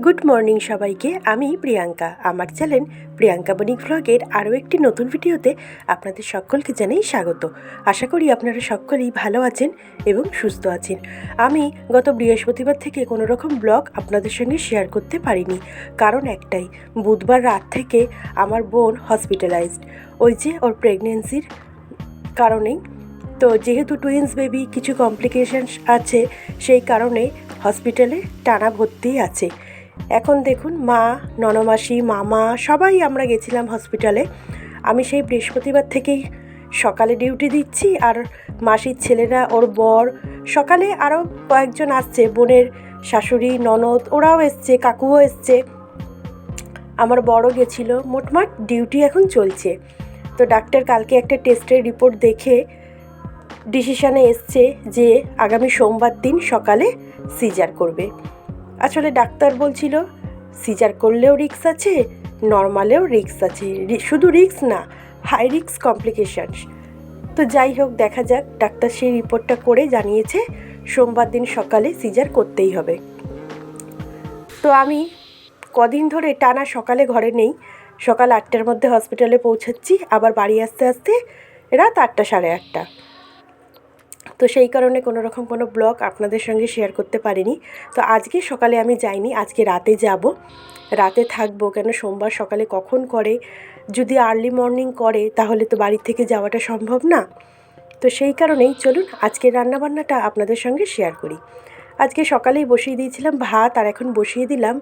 Good morning সবাইকে। আমি প্রিয়াঙ্কা। আমার চ্যানেল প্রিয়াঙ্কা বণিক ভ্লগের আরও একটি নতুন ভিডিওতে আপনাদের সকলকে জানাই স্বাগত। আশা করি আপনারা সকলেই ভালো আছেন এবং সুস্থ আছেন। আমি গত বৃহস্পতিবার থেকে কোনো রকম ব্লগ আপনাদের সঙ্গে শেয়ার করতে পারিনি, কারণ একটাই, বুধবার রাত থেকে আমার বোন হসপিটালাইজড, ওই যে ওর প্রেগনেন্সির কারণেই। তো যেহেতু টুইন্স বেবি, কিছু কমপ্লিকেশনস আছে, সেই কারণে হসপিটালে টানা ভর্তি আছে। এখন দেখুন, মা, ননমাসি, মামা সবাই আমরা গেছিলাম হসপিটালে। আমি সেই বৃহস্পতিবার থেকেই সকালে ডিউটি দিচ্ছি, আর মাসির ছেলেরা, ওর বর, সকালে আরও কয়েকজন আসছে, বোনের শাশুড়ি, ননদ, ওরাও এসছে, কাকুও এসছে, আমার বড়ও গেছিলো। মোটমাট ডিউটি এখন চলছে। তো ডাক্তার কালকে একটা টেস্টের রিপোর্ট দেখে ডিসিশানে এসছে যে আগামী সোমবার দিন সকালে সিজার করবে। আসলে ডাক্তার বলছিল সিজার করলেও রিস্ক আছে, নর্মালেও রিস্ক আছে, শুধু রিস্ক না, হাই রিস্ক কমপ্লিকেশানস। তো যাই হোক, দেখা যাক। ডাক্তার সেই রিপোর্টটা করে জানিয়েছে সোমবার দিন সকালে সিজার করতেই হবে। তো আমি কদিন ধরে টানা সকালে ঘরে নেই, সকাল 8টার মধ্যে হসপিটালে পৌঁছাচ্ছি, আবার বাড়ি আসতে আসতে রাত 8টা, সাড়ে 8টা। তো সেই কারণে কোনো রকম কোনো ব্লগ আপনাদের সঙ্গে শেয়ার করতে পারিনি। তো আজকে সকালে আমি যাইনি, আজকে রাতে যাব, রাতে থাকবো। কেন, সোমবার সকালে কখন করে, যদি আর্লি মর্নিং করে তাহলে তো বাড়ি থেকে যাওয়াটা সম্ভব না। তো সেই কারণেই চলুন আজকের রান্নাবান্নাটা আপনাদের সঙ্গে শেয়ার করি। আজকে সকালেই বসিয়ে দিয়েছিলাম ভাত, আর এখন বসিয়ে দিলাম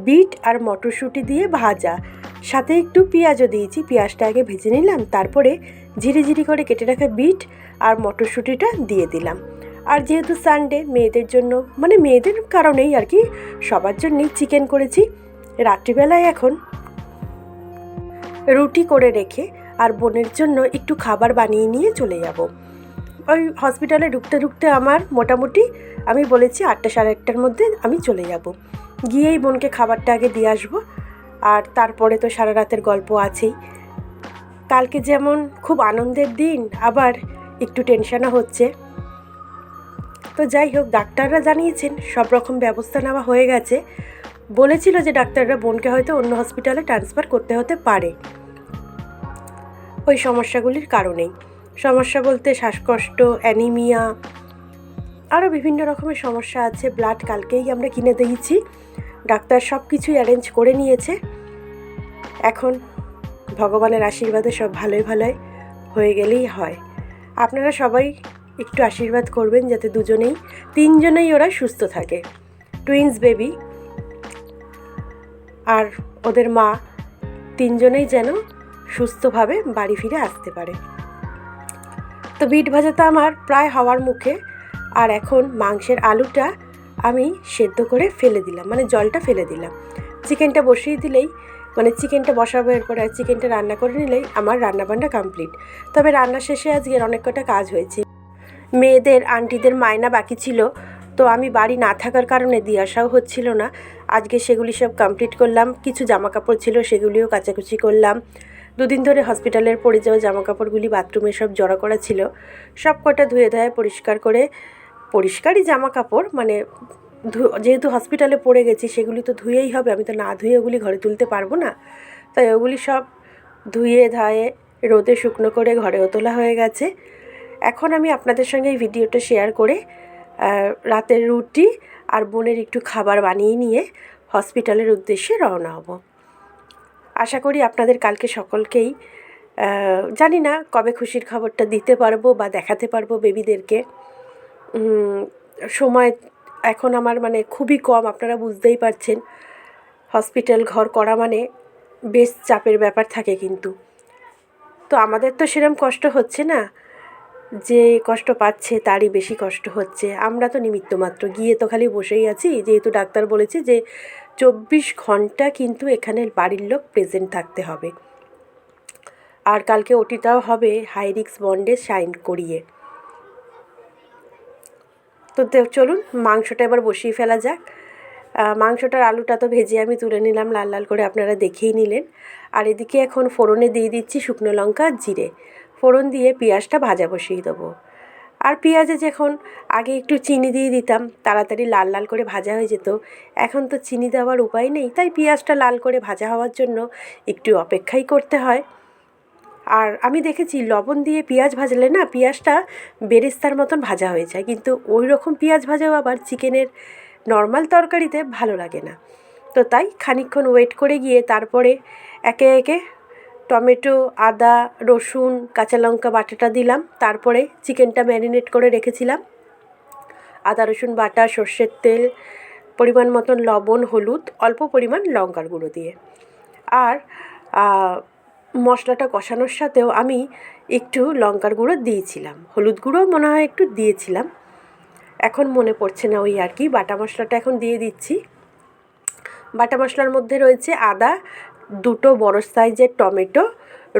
বিট আর মটরশুঁটি দিয়ে ভাজা, সাথে একটু পেঁয়াজও দিয়েছি। পেঁয়াজটা আগে ভেজে নিলাম, তারপরে ঝিরিঝিরি করে কেটে রাখা বিট আর মটরশুঁটিটা দিয়ে দিলাম। আর যেহেতু সানডে, মেয়েদের জন্য, মানে মেয়েদের কারণেই আর কি, সবার জন্যই চিকেন করেছি। রাত্রিবেলায় এখন রুটি করে রেখে আর বোনের জন্য একটু খাবার বানিয়ে নিয়ে চলে যাব। ওই হসপিটালে ঢুকতে ঢুকতে আমার মোটামুটি, আমি বলেছি 8টা, সাড়ে 8টার মধ্যে আমি চলে যাব। গিয়েই বোনকে খাবারটা আগে দিয়ে আসবো, আর তারপরে তো সারা রাতের গল্প আছেই। কালকে যেমন খুব আনন্দের দিন, আবার একটু টেনশনও হচ্ছে। তো যাই হোক, ডাক্তাররা জানিয়েছেন সব রকম ব্যবস্থা নেওয়া হয়ে গেছে। বলেছিল যে ডাক্তাররা বোনকে হয়তো অন্য হসপিটালে ট্রান্সফার করতে হতে পারে ওই সমস্যাগুলির কারণেই। সমস্যা বলতে শ্বাসকষ্ট, অ্যানিমিয়া, আরও বিভিন্ন রকমের সমস্যা আছে। ব্লাড কালকেই আমরা কিনে দিয়েছি, ডাক্তার সব কিছুই অ্যারেঞ্জ করে নিয়েছে। এখন ভগবানের আশীর্বাদে সব ভালোই ভালোই হয়ে গেলেই হয়। আপনারা সবাই একটু আশীর্বাদ করবেন যাতে তিনজনেই ওরা সুস্থ থাকে, টুইন্স বেবি আর ওদের মা, তিনজনেই যেন সুস্থভাবে বাড়ি ফিরে আসতে পারে। তো বিট ভাজাটা আমার প্রায় হওয়ার মুখে, আর এখন মাংসের আলুটা আমি সেদ্ধ করে ফেলে দিলাম, মানে জলটা ফেলে দিলাম। চিকেনটা বসিয়ে দিলেই, মানে চিকেনটা বসাবো, এরপরে চিকেনটা রান্না করে নিলেই আমার রান্নাবান্না কমপ্লিট। তবে রান্না শেষে আজকের অনেক কটা কাজ হয়েছে। মেয়েদের, আন্টিদের মায়না বাকি ছিল, তো আমি বাড়ি না থাকার কারণে দিয়ে আসাও হচ্ছিল না। আজকে সেগুলি সব কমপ্লিট করলাম। কিছু জামা কাপড় ছিল, সেগুলিও কাচাকুচি করলাম। দুদিন ধরে হসপিটালের পরে যাওয়া জামা কাপড়গুলি বাথরুমে সব জড়ো করা ছিল, সব কটা ধুয়ে ধুয়ে পরিষ্কার করে, পরিষ্কারই জামা কাপড়, মানে যেহেতু হসপিটালে পড়ে গেছি সেগুলি তো ধুয়েই হবে, আমি তো না ধুয়ে ওগুলি ঘরে তুলতে পারবো না। তাই ওগুলি সব ধুয়ে ধায়ে রোদে শুকনো করে ঘরেও তোলা হয়ে গেছে। এখন আমি আপনাদের সঙ্গে এই ভিডিওটা শেয়ার করে রাতের রুটি আর বোনের একটু খাবার বানিয়ে নিয়ে হসপিটালের উদ্দেশ্যে রওনা হব। আশা করি আপনাদের কালকে সকলকেই, জানি না কবে খুশির খবরটা দিতে পারবো বা দেখাতে পারবো বেবিদেরকে। সময় এখন আমার মানে খুবই কম, আপনারা বুঝতেই পারছেন। হসপিটাল ঘর করা মানে বেশ চাপের ব্যাপার থাকে, কিন্তু তো আমাদের তো সেরকম কষ্ট হচ্ছে না, যে কষ্ট পাচ্ছে তারই বেশি কষ্ট হচ্ছে। আমরা তো নিমিত্ত মাত্র, গিয়ে তো খালি বসেই আছি, যেহেতু ডাক্তার বলেছে যে 24 ঘন্টা কিন্তু এখানে বাড়ির লোক প্রেজেন্ট থাকতে হবে। আর কালকে ওটিটাও হবে হাই রিস্ক বন্ডে সাইন করিয়ে। তো চলুন মাংসটা এবার বসিয়ে ফেলা যাক। মাংসটার আলুটা তো ভেজে আমি তুলে নিলাম, লাল লাল করে, আপনারা দেখেই নিলেন। আর এদিকে এখন ফোড়নে দিয়ে দিচ্ছি শুকনো লঙ্কা, জিরে। ফোড়ন দিয়ে পেঁয়াজটা ভাজা বসিয়ে দেবো। আর পেঁয়াজে যখন আগে একটু চিনি দিয়ে দিতাম তাড়াতাড়ি লাল লাল করে ভাজা হয়ে যেত, এখন তো চিনি দেওয়ার উপায় নেই, তাই পেঁয়াজটা লাল করে ভাজা হওয়ার জন্য একটু অপেক্ষাই করতে হয়। আর আমি দেখেছি লবণ দিয়ে পেঁয়াজ ভাজলে না পেঁয়াজটা বেরেস্তার মতন ভাজা হয়ে যায়, কিন্তু ওই রকম পেঁয়াজ ভাজাও আবার চিকেনের নর্মাল তরকারিতে ভালো লাগে না। তো তাই খানিকক্ষণ ওয়েট করে গিয়ে তারপরে একে একে টমেটো, আদা, রসুন, কাঁচা লঙ্কা বাটাটা দিলাম। তারপরে চিকেনটা ম্যারিনেট করে রেখেছিলাম আদা রসুন বাটা, সর্ষের তেল, পরিমাণ মতন লবণ, হলুদ, অল্প পরিমাণ লঙ্কার গুঁড়ো দিয়ে। আর মশলাটা কষানোর সাথেও আমি একটু লঙ্কার গুঁড়ো দিয়েছিলাম, হলুদ গুঁড়ো মনে হয় একটু দিয়েছিলাম, এখন মনে পড়ছে না। ওই আর কি বাটা মশলাটা এখন দিয়ে দিচ্ছি। বাটা মশলার মধ্যে রয়েছে আদা, 2টো বড় সাইজের টমেটো,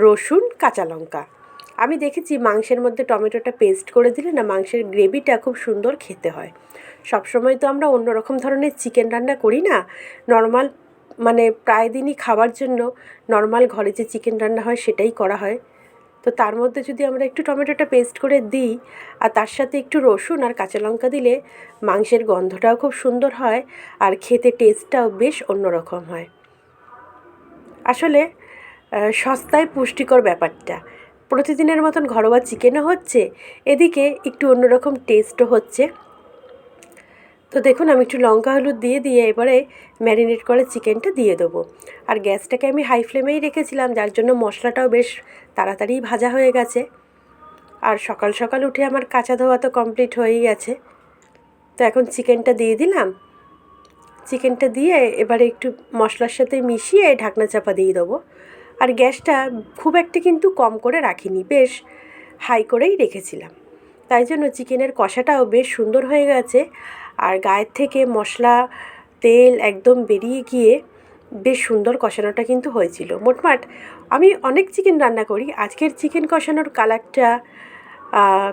রসুন, কাঁচা লঙ্কা। আমি দেখেছি মাংসের মধ্যে টমেটোটা পেস্ট করে দিলে না মাংসের গ্রেভিটা খুব সুন্দর খেতে হয়। সবসময় তো আমরা অন্য রকম ধরনের চিকেন রান্না করি না, নর্মাল মানে প্রায় দিনই খাওয়ার জন্য নর্মাল ঘরে যে চিকেন রান্না হয় সেটাই করা হয়। তো তার মধ্যে যদি আমরা একটু টমেটোটা পেস্ট করে দিই আর তার সাথে একটু রসুন আর কাঁচা লঙ্কা দিলে মাংসের গন্ধটাও খুব সুন্দর হয় আর খেতে টেস্টটাও বেশ অন্যরকম হয়। আসলে সস্তায় পুষ্টিকর ব্যাপারটা, প্রতিদিনের মতন ঘরোয়া চিকেনও হচ্ছে, এদিকে একটু অন্যরকম টেস্টও হচ্ছে। তো দেখুন আমি একটু লঙ্কা হলুদ দিয়ে এবারে ম্যারিনেট করে চিকেনটা দিয়ে দেবো। আর গ্যাসটাকে আমি হাই ফ্লেমেই রেখেছিলাম, যার জন্য মশলাটাও বেশ তাড়াতাড়ি ভাজা হয়ে গেছে। আর সকাল সকাল উঠে আমার কাঁচা ধোয়া তো কমপ্লিট হয়েই গেছে। তো এখন চিকেনটা দিয়ে দিলাম। চিকেনটা দিয়ে এবারে একটু মশলার সাথে মিশিয়ে ঢাকনা চাপা দিয়ে দেবো। আর গ্যাসটা খুব একটা কিন্তু কম করে রাখিনি, বেশ হাই করেই রেখেছিলাম, তাই জন্য চিকেনের কষাটাও বেশ সুন্দর হয়ে গেছে। আর গায়ের থেকে মশলা তেল একদম বেরিয়ে গিয়ে বেশ সুন্দর কষানোটা কিন্তু হয়েছিল। মোটমাট আমি অনেক চিকেন রান্না করি, আজকের চিকেন কষানোর কালারটা,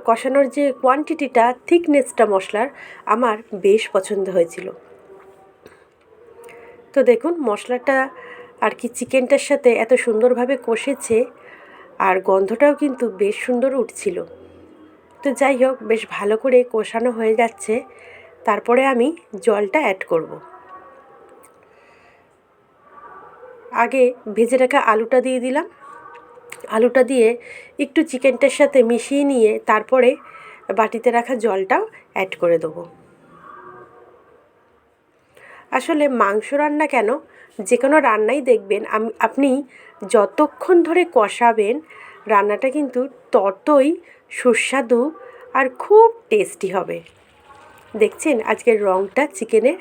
কষানোর যে কোয়ান্টিটিটা, থিকনেসটা মশলার আমার বেশ পছন্দ হয়েছিল। তো দেখুন মশলাটা আর কি চিকেনটার সাথে এত সুন্দরভাবে কষেছে আর গন্ধটাও কিন্তু বেশ সুন্দর উঠছিল। তো যাই হোক বেশ ভালো করে কষানো হয়ে যাচ্ছে, তারপরে আমি জলটা অ্যাড করব। আগে ভেজে রাখা আলুটা দিয়ে দিলাম। আলুটা দিয়ে একটু চিকেনটার সাথে মিশিয়ে নিয়ে তারপরে বাটিতে রাখা জলটাও অ্যাড করে দেবো। আসলে মাংস রান্না কেন, যে কোনো রান্নাই দেখবেন আপনি যতক্ষণ ধরে কষাবেন রান্নাটা কিন্তু ততই সুস্বাদু আর খুব টেস্টি হবে। দেখছেন আজকের রঙটা চিকেনের,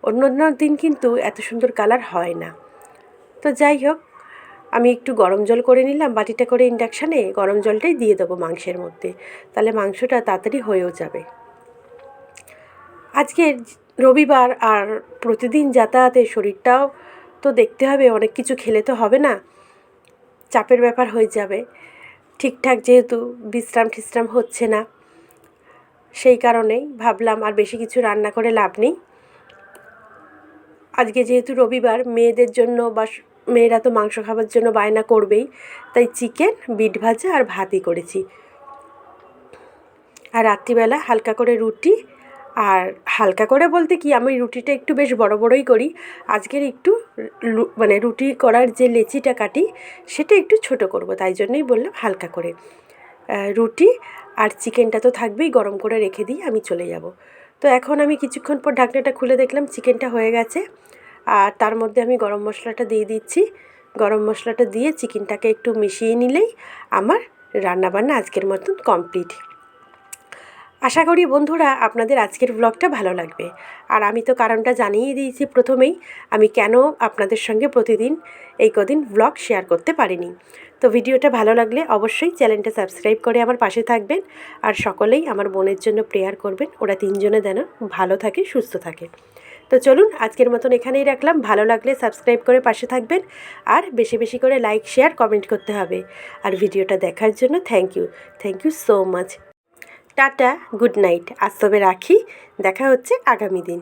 অন্য অন্য দিন কিন্তু এত সুন্দর কালার হয় না। তো যাই হোক আমি একটু গরম জল করে নিলাম বাটিটা করে ইন্ডাকশানে, গরম জলটাই দিয়ে দেবো মাংসের মধ্যে, তাহলে মাংসটা তাড়াতাড়ি হয়েও যাবে। আজকের রবিবার আর প্রতিদিন যাতায়াতে শরীরটাও তো দেখতে হবে, অনেক কিছু খেলে তো হবে না, চাপের ব্যাপার হয়ে যাবে। ঠিকঠাক যেহেতু বিশ্রাম হচ্ছে না, সেই কারণেই ভাবলাম আর বেশি কিছু রান্না করে লাভ নেই। আজকে যেহেতু রবিবার, মেয়েদের জন্য বা মেয়েরা তো মাংস খাবার জন্য বায়না করবেই, তাই চিকেন, বিট ভাজা আর ভাতই করেছি। আর রাত্রিবেলা হালকা করে রুটি, আর হালকা করে বলতে কি আমি রুটিটা একটু বেশ বড় বড়ই করি, আজকের একটু মানে রুটি করার যে লেচিটা কাটি সেটা একটু ছোট করব, তাই জন্যই বললাম হালকা করে। রুটি আর চিকেনটা তো থাকবেই, গরম করে রেখে দিয়ে আমি চলে যাব। তো এখন আমি কিছুক্ষণ পর ঢাকনাটা খুলে দেখলাম চিকেনটা হয়ে গেছে, আর তার মধ্যে আমি গরম মশলাটা দিয়ে দিচ্ছি। গরম মশলাটা দিয়ে চিকেনটাকে একটু মিশিয়ে নিলেই আমার রান্নাবান্না আজকের মতন কমপ্লিট। আশা করি বন্ধুরা আপনাদের আজকের ব্লগটা ভালো লাগবে। আর আমি তো কারণটা জানিয়ে দিয়েছি প্রথমেই, আমি কেন আপনাদের সঙ্গে প্রতিদিন এই কদিন ব্লগ শেয়ার করতে পারিনি। তো ভিডিওটা ভালো লাগলে অবশ্যই চ্যানেলটা সাবস্ক্রাইব করে আমার পাশে থাকবেন। আর সকলেই আমার বোনের জন্য প্রেয়ার করবেন, ওরা তিনজনে যেন ভালো থাকে, সুস্থ থাকে। তো চলুন আজকের মতন এখানেই রাখলাম। ভালো লাগলে সাবস্ক্রাইব করে পাশে থাকবেন, আর বেশি বেশি করে লাইক, শেয়ার, কমেন্ট করতে হবে। আর ভিডিওটা দেখার জন্য thank you so much. Tata, good night, আজ তবে রাখি, দেখা হচ্ছে আগামী দিন।